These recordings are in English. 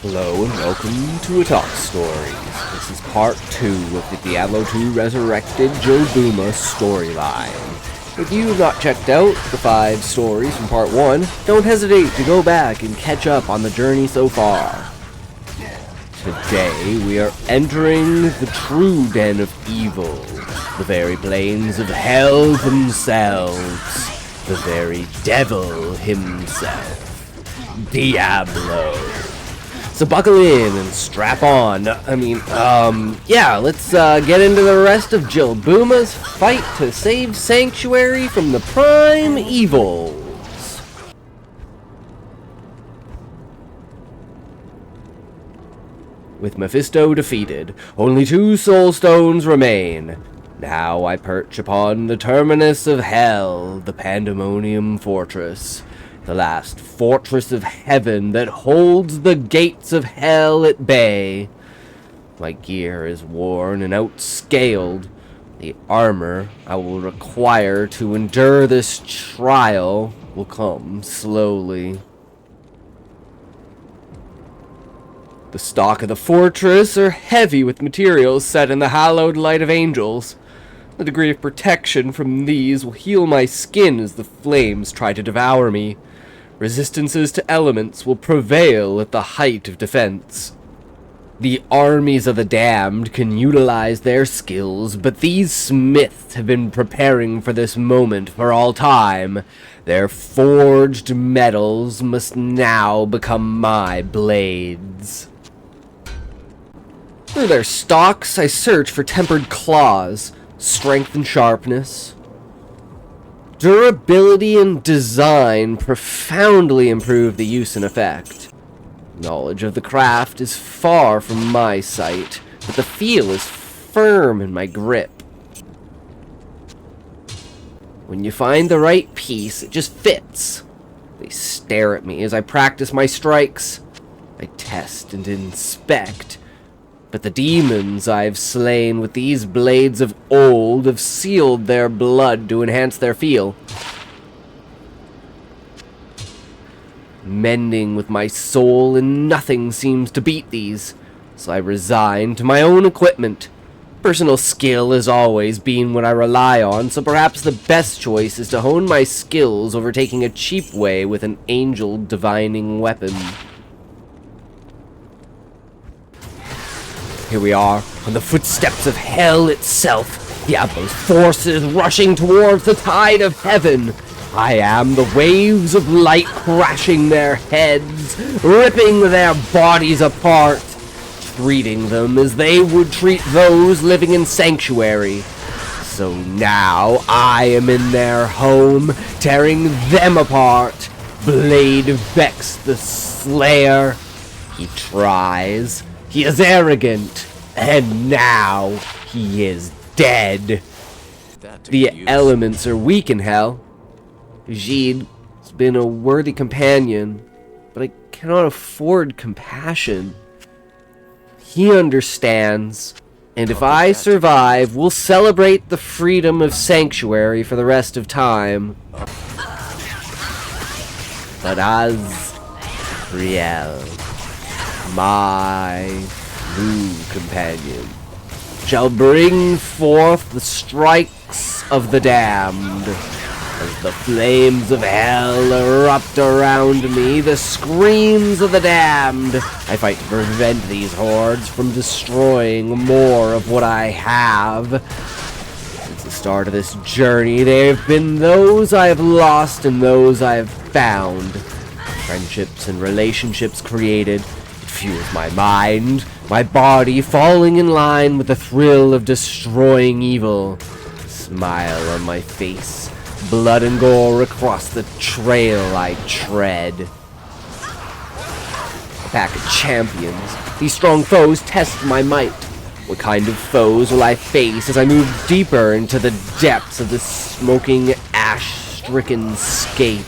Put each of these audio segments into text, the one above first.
Hello and welcome to A Talk Stories. This is part 2 of the Diablo 2 Ressurected Jobuma storyline. If you have not checked out the 5 stories from part 1, don't hesitate to go back and catch up on the journey so far. Today we are entering the true den of evil, the very plains of hell themselves, the very devil himself, Diablo. So buckle in and strap on. Let's get into the rest of Jobuma's fight to save Sanctuary from the prime evils. With Mephisto defeated, only 2 soul stones remain. Now I perch upon the terminus of hell, the Pandemonium Fortress. The last fortress of heaven that holds the gates of hell at bay. My gear is worn and outscaled. The armor I will require to endure this trial will come slowly. The stock of the fortress are heavy with materials set in the hallowed light of angels. The degree of protection from these will heal my skin as the flames try to devour me. Resistances to elements will prevail at the height of defense. The armies of the damned can utilize their skills, but these smiths have been preparing for this moment for all time. Their forged metals must now become my blades. Through their stocks, I search for tempered claws, strength and sharpness. Durability and design profoundly improve the use and effect. Knowledge of the craft is far from my sight, but the feel is firm in my grip. When you find the right piece, it just fits. They stare at me as I practice my strikes. I test and inspect. But the demons I've slain with these blades of old have sealed their blood to enhance their feel. Mending with my soul, and nothing seems to beat these, so I resign to my own equipment. Personal skill has always been what I rely on, so perhaps the best choice is to hone my skills over taking a cheap way with an angel divining weapon. Here we are, on the footsteps of hell itself. Diablo's forces rushing towards the tide of heaven. I am the waves of light crashing their heads, ripping their bodies apart, treating them as they would treat those living in Sanctuary. So now I am in their home, tearing them apart. Blade Vex the Slayer. He tries. He is arrogant, and now he is dead. The elements are weak in hell. Jid has been a worthy companion, but I cannot afford compassion. He understands, and if I survive, we'll celebrate the freedom of Sanctuary for the rest of time. But Azriel, my new companion, shall bring forth the strikes of the damned. As the flames of hell erupt around me, the screams of the damned, I fight to prevent these hordes from destroying more of what I have. Since the start of this journey, there have been those I have lost and those I have found. Friendships and relationships created. Fuels my mind, my body falling in line with the thrill of destroying evil. Smile on my face, blood and gore across the trail I tread. A pack of champions. These strong foes test my might. What kind of foes will I face as I move deeper into the depths of this smoking, ash-stricken scape?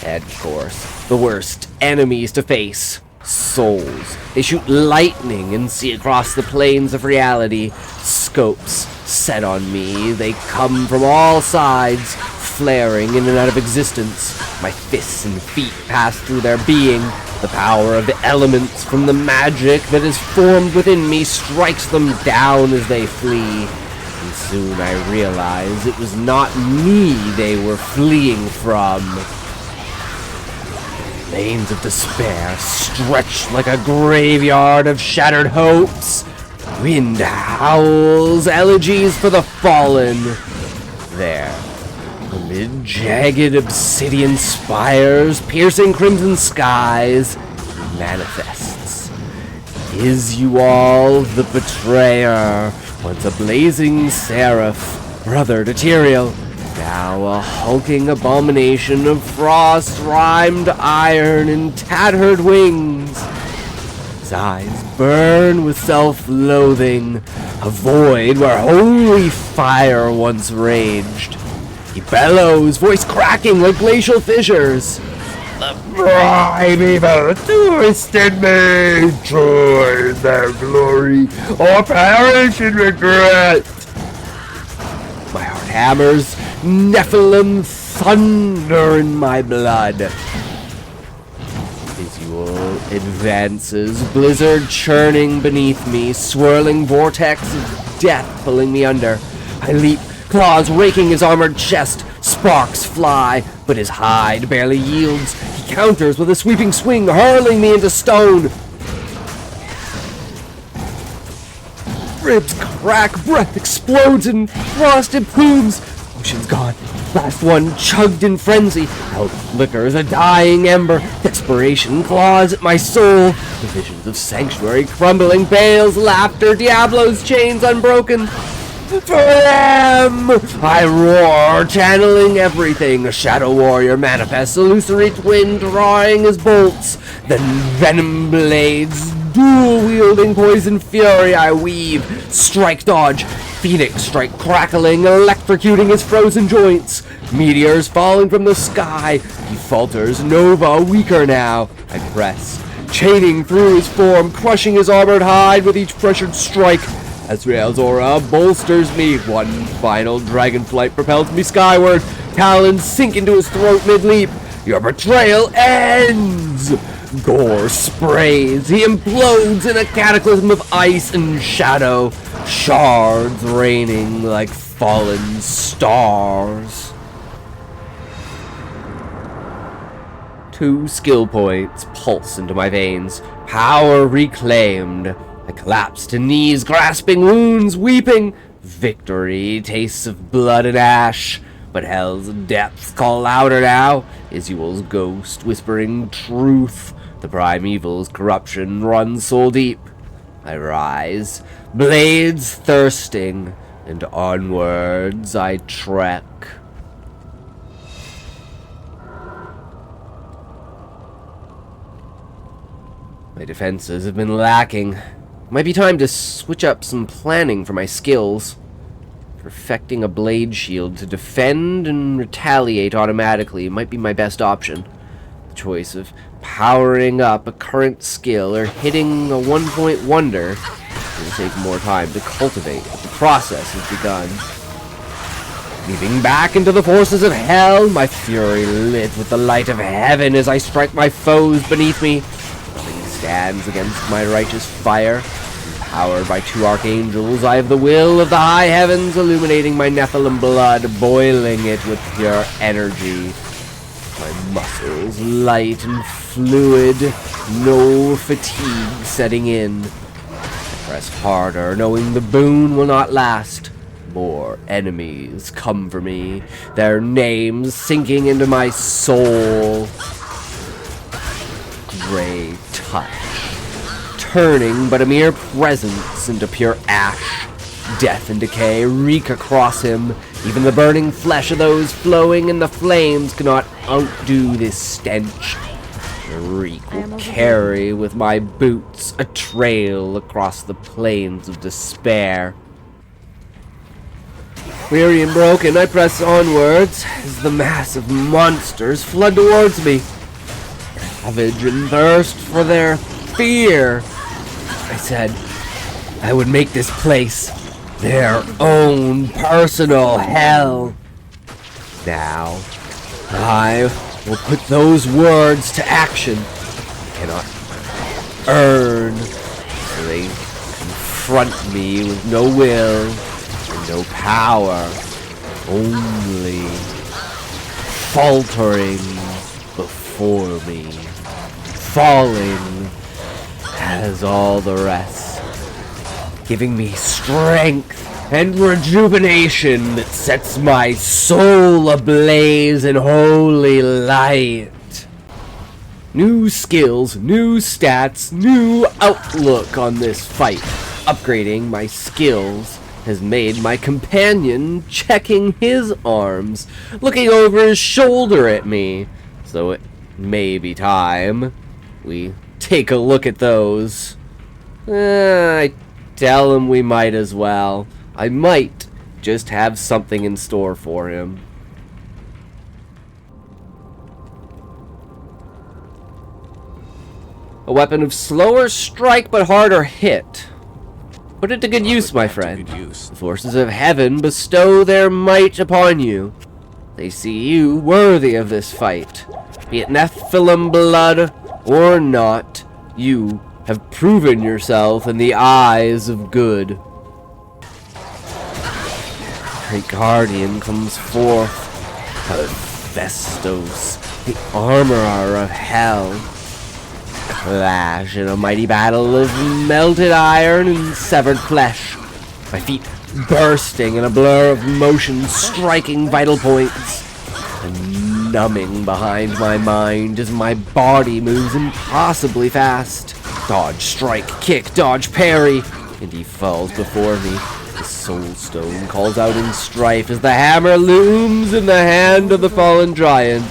And of course, the worst enemies to face. Souls. They shoot lightning and see across the plains of reality. Scopes set on me. They come from all sides, flaring in and out of existence. My fists and feet pass through their being. The power of the elements from the magic that is formed within me strikes them down as they flee. And soon I realize it was not me they were fleeing from. Lanes of despair stretched like a graveyard of shattered hopes. Wind howls elegies for the fallen. There, amid jagged obsidian spires, piercing crimson skies, manifests. Is you all the betrayer, once a blazing seraph, brother to Tyrael, now a hulking abomination of frost-rimed iron and tattered wings. His eyes burn with self-loathing, a void where holy fire once raged. He bellows, voice cracking like glacial fissures. The prime evil twisted me, join their glory, or perish in regret. My heart hammers, Nephilim thunder in my blood. Visual advances, blizzard churning beneath me, swirling vortex of death pulling me under. I leap, claws raking his armored chest, sparks fly, but his hide barely yields. He counters with a sweeping swing, hurling me into stone. Ribs crack, breath explodes in frosted plumes. Ocean's gone. Last one chugged in frenzy. Out flickers a dying ember. Desperation claws at my soul. The visions of sanctuary crumbling, Bale's laughter, Diablo's chains unbroken. For them! I roar, channeling everything. A shadow warrior manifests, illusory twin drawing his bolts. Then venom blades, dual-wielding poison fury I weave. Strike dodge, phoenix strike crackling, electrocuting his frozen joints. Meteors falling from the sky. He falters, Nova weaker now. I press, chaining through his form, crushing his armored hide with each pressured strike. Azrael's aura bolsters me. One final dragon flight propels me skyward. Talons sink into his throat mid-leap. Your betrayal ends! Gore sprays. He implodes in a cataclysm of ice and shadow. Shards raining like fallen stars. 2 skill points pulse into my veins. Power reclaimed. I collapse to knees, grasping wounds, weeping. Victory tastes of blood and ash, but hell's depths call louder now. Isuel's ghost whispering truth. The primeval's corruption runs soul deep. I rise, blades thirsting, and onwards I trek. My defenses have been lacking. Might be time to switch up some planning for my skills. Perfecting a blade shield to defend and retaliate automatically might be my best option. The choice of powering up a current skill or hitting a 1-point wonder will take more time to cultivate, but the process has begun. Leaping back into the forces of hell, my fury lit with the light of heaven as I strike my foes beneath me. Nothing stands against my righteous fire. Powered by 2 archangels, I have the will of the high heavens, illuminating my Nephilim blood, boiling it with pure energy. My muscles light and fluid, no fatigue setting in. I press harder, knowing the boon will not last. More enemies come for me, their names sinking into my soul. Gray touch. Turning but a mere presence into pure ash. Death and decay reek across him. Even the burning flesh of those flowing in the flames cannot outdo this stench. The reek will carry with my boots a trail across the plains of despair. Weary and broken, I press onwards as the mass of monsters flood towards me. Savage and thirst for their fear. I said I would make this place their own personal hell. Now, I will put those words to action. I cannot earn, so they confront me with no will and no power, only faltering before me, falling as all the rest, giving me strength and rejuvenation that sets my soul ablaze in holy light. New skills, new stats, new outlook on this fight. Upgrading my skills has made my companion checking his arms, looking over his shoulder at me. So it may be time we take a look at those. I tell him we might as well. I might just have something in store for him. A weapon of slower strike but harder hit. Put it to good use, my friend. The forces of heaven bestow their might upon you. They see you worthy of this fight. Be it Nephilim blood or not, you have proven yourself in the eyes of good. Great Guardian comes forth, Hephaestus, the armorer of hell. Clash in a mighty battle of melted iron and severed flesh. My feet bursting in a blur of motion, striking vital points. And numbing behind my mind as my body moves impossibly fast. Dodge, strike, kick, dodge, parry, and he falls before me. The soul stone calls out in strife as the hammer looms in the hand of the fallen giant.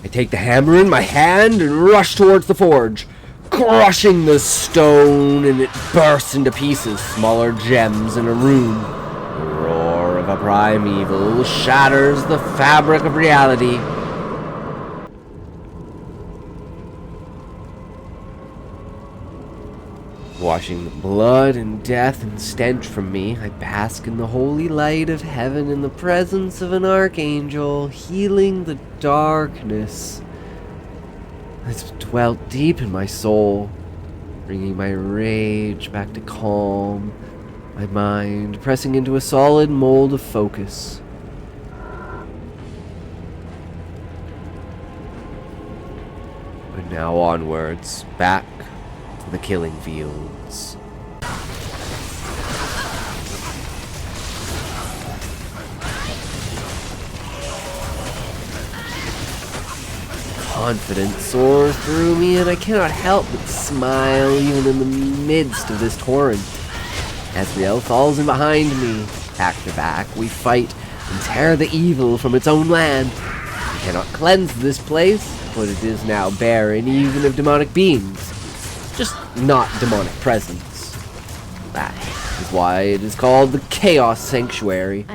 I take the hammer in my hand and rush towards the forge, crushing the stone, and it bursts into pieces, smaller gems in a rune. The roar of a primeval shatters the fabric of reality. Washing the blood and death and stench from me, I bask in the holy light of heaven in the presence of an archangel, healing the darkness that's dwelt deep in my soul, bringing my rage back to calm, my mind pressing into a solid mold of focus. And now onwards, back to the killing fields. Confidence soars through me, and I cannot help but smile even in the midst of this torrent. Asriel falls in behind me. Back to back, we fight and tear the evil from its own land. We cannot cleanse this place, but it is now barren even of demonic beings. Just not demonic presence. That is why it is called the Chaos Sanctuary.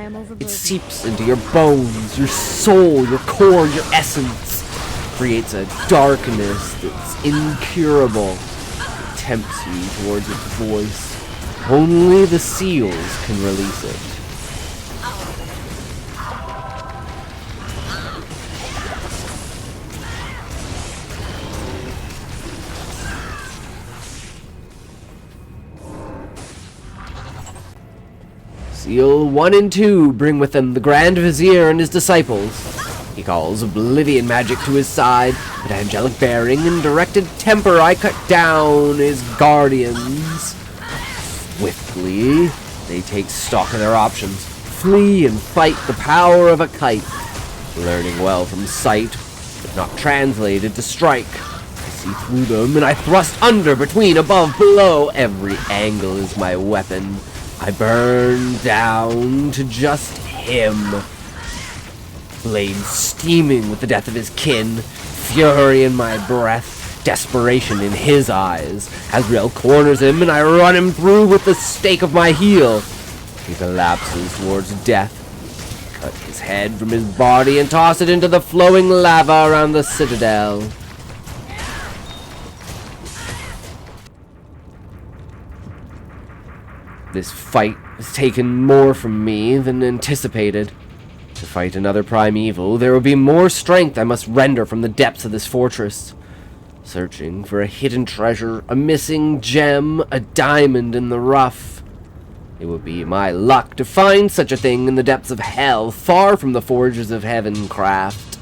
It seeps into your bones, your soul, your core, your essence. Creates a darkness that's incurable. It tempts you towards its voice. Only the seals can release it. Seal 1 and 2 bring with them the Grand Vizier and his disciples. He calls oblivion magic to his side, but angelic bearing and directed temper I cut down his guardians. Swiftly, they take stock of their options, flee and fight the power of a kite, learning well from sight, but not translated to strike. I see through them, and I thrust under, between, above, below. Every angle is my weapon. I burn down to just him. Blade steaming with the death of his kin, fury in my breath, desperation in his eyes. Asriel corners him, and I run him through with the stake of my heel. He collapses towards death. Cut his head from his body and toss it into the flowing lava around the citadel. This fight has taken more from me than anticipated. To fight another primeval, there will be more strength I must render from the depths of this fortress. Searching for a hidden treasure, a missing gem, a diamond in the rough. It would be my luck to find such a thing in the depths of hell, far from the forges of heaven craft.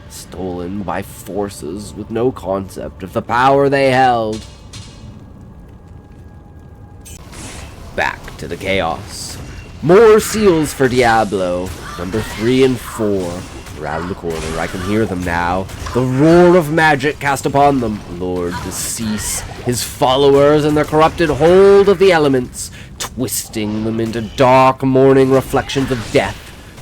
Stolen by forces with no concept of the power they held. Back to the chaos. More seals for Diablo. Number 3 and 4. Around the corner, I can hear them now. The roar of magic cast upon them. Lord Decease, his followers and their corrupted hold of the elements, twisting them into dark morning reflections of death.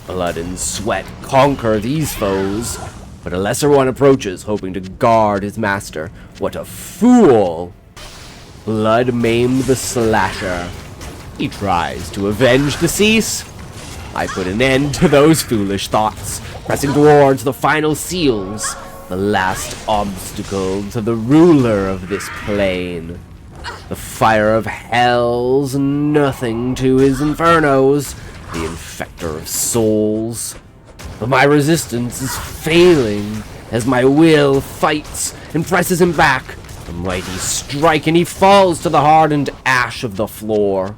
Blood and sweat conquer these foes. But a lesser one approaches, hoping to guard his master. What a fool! Blood maimed the slasher. He tries to avenge Decease. I put an end to those foolish thoughts, pressing towards the final seals, the last obstacle to the ruler of this plane. The fire of hell's nothing to his infernos, the infector of souls. But my resistance is failing as my will fights and presses him back. A mighty strike, and he falls to the hardened ash of the floor.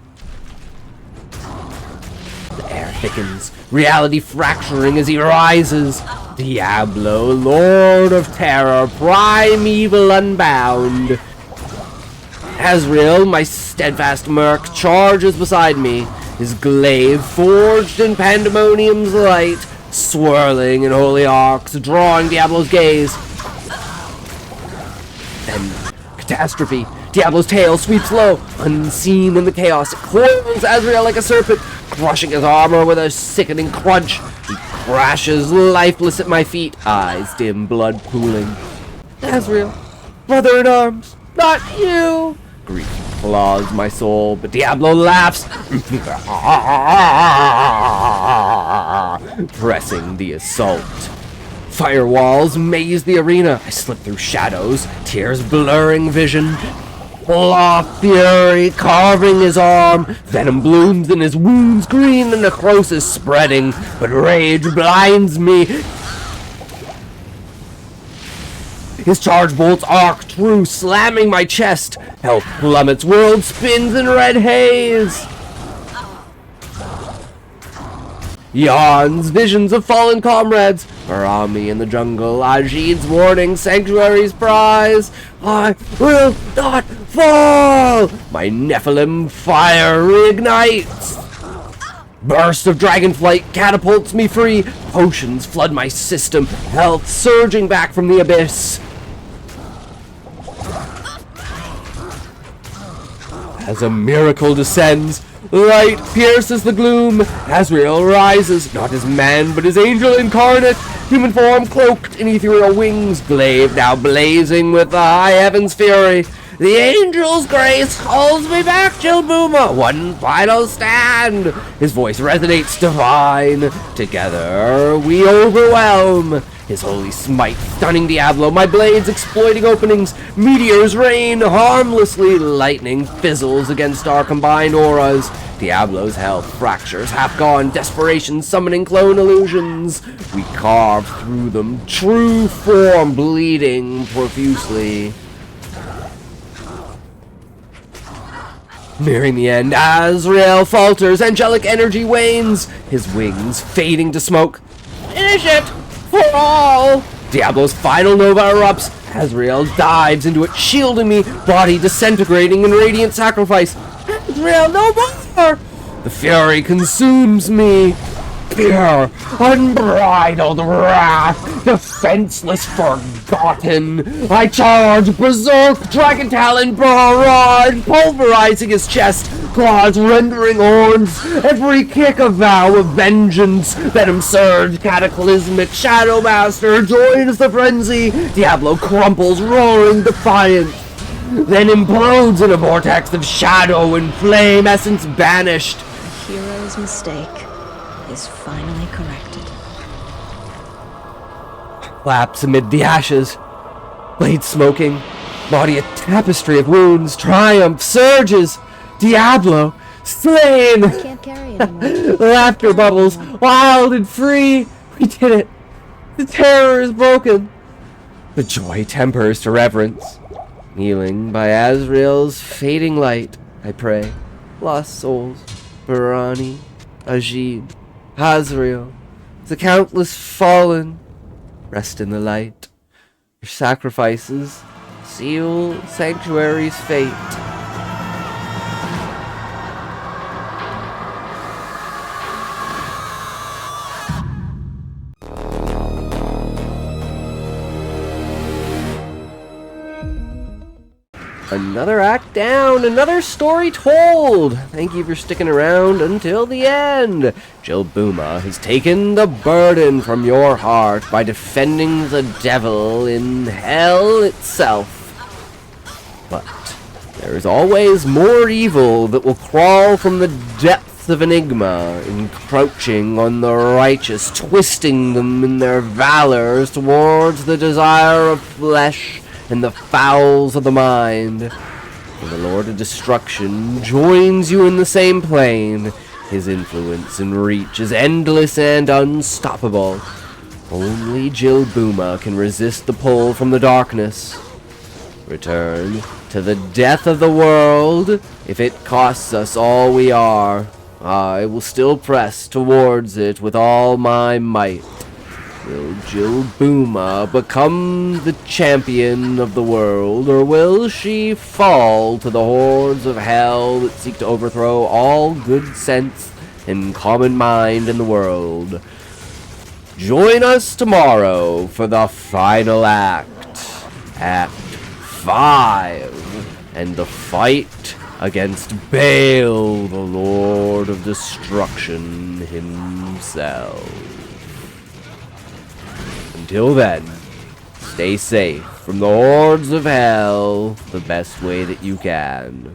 The air thickens, reality fracturing as he rises. Diablo, Lord of Terror, primeval unbound. Azrael, my steadfast merc, charges beside me, his glaive forged in pandemonium's light, swirling in holy arcs, drawing Diablo's gaze. Then, catastrophe. Diablo's tail sweeps low, unseen in the chaos. It coils Azrael like a serpent, crushing his armor with a sickening crunch. He crashes lifeless at my feet, eyes dim, blood pooling. Azrael, brother-in-arms, not you! Grief claws my soul, but Diablo laughs, pressing the assault. Firewalls maze the arena. I slip through shadows, tears blurring vision. Claw fury carving his arm. Venom blooms in his wounds, green and necrosis spreading, but rage blinds me. His charge bolts arc true, slamming my chest. Health plummets, world spins in red haze. Yawns, visions of fallen comrades. Barami in the jungle, Ajid's warning, sanctuary's prize. I will not fall! My Nephilim fire reignites. Burst of dragonflight catapults me free. Potions flood my system, health surging back from the abyss. As a miracle descends, light pierces the gloom. Azrael rises, not as man, but as angel incarnate. Human form cloaked in ethereal wings, glaive now blazing with the high heaven's fury. The angel's grace calls me back, Chilbuma. One final stand. His voice resonates divine. Together we overwhelm. His holy smite stunning Diablo, my blades exploiting openings, meteors rain harmlessly, lightning fizzles against our combined auras. Diablo's health fractures, half gone, desperation summoning clone illusions. We carve through them, true form bleeding profusely. Nearing the end, Azrael falters, angelic energy wanes, his wings fading to smoke. Finish it! For all! Diablo's final nova erupts. Azrael dives into it, shielding me, body disintegrating in radiant sacrifice. Azrael, no more! The fury consumes me. Pure, unbridled wrath, defenseless, forgotten. I charge, berserk, dragon talon, barrage, pulverizing his chest, claws rendering horns, every kick a vow of vengeance. Venom surge, cataclysmic, shadow master joins the frenzy. Diablo crumples, roaring defiant, then implodes in a vortex of shadow and flame, essence banished. The hero's mistake is finally corrected. Collapse amid the ashes, blade smoking, body a tapestry of wounds, triumph surges. Diablo slain. Can't carry anymore. Laughter bubbles, wild and free. We did it. The terror is broken. The joy tempers to reverence. Kneeling by Azrael's fading light, I pray. Lost souls, Barani, Ajib, Azrael, the countless fallen, rest in the light. Your sacrifices seal sanctuary's fate. Another act down, another story told. Thank you for sticking around until the end. Jill Booma has taken the burden from your heart by defending the devil in hell itself. But there is always more evil that will crawl from the depths of enigma, encroaching on the righteous, twisting them in their valors towards the desire of flesh and the fowls of the mind. And the Lord of Destruction joins you in the same plane. His influence and reach is endless and unstoppable. Only Jill Booma can resist the pull from the darkness. Return to the death of the world if it costs us all we are. I will still press towards it with all my might. Will Jill Booma become the champion of the world, or will she fall to the hordes of hell that seek to overthrow all good sense and common mind in the world? Join us tomorrow for the final act, Act 5, and the fight against Baal, the Lord of Destruction himself. Until then, stay safe from the hordes of hell the best way that you can.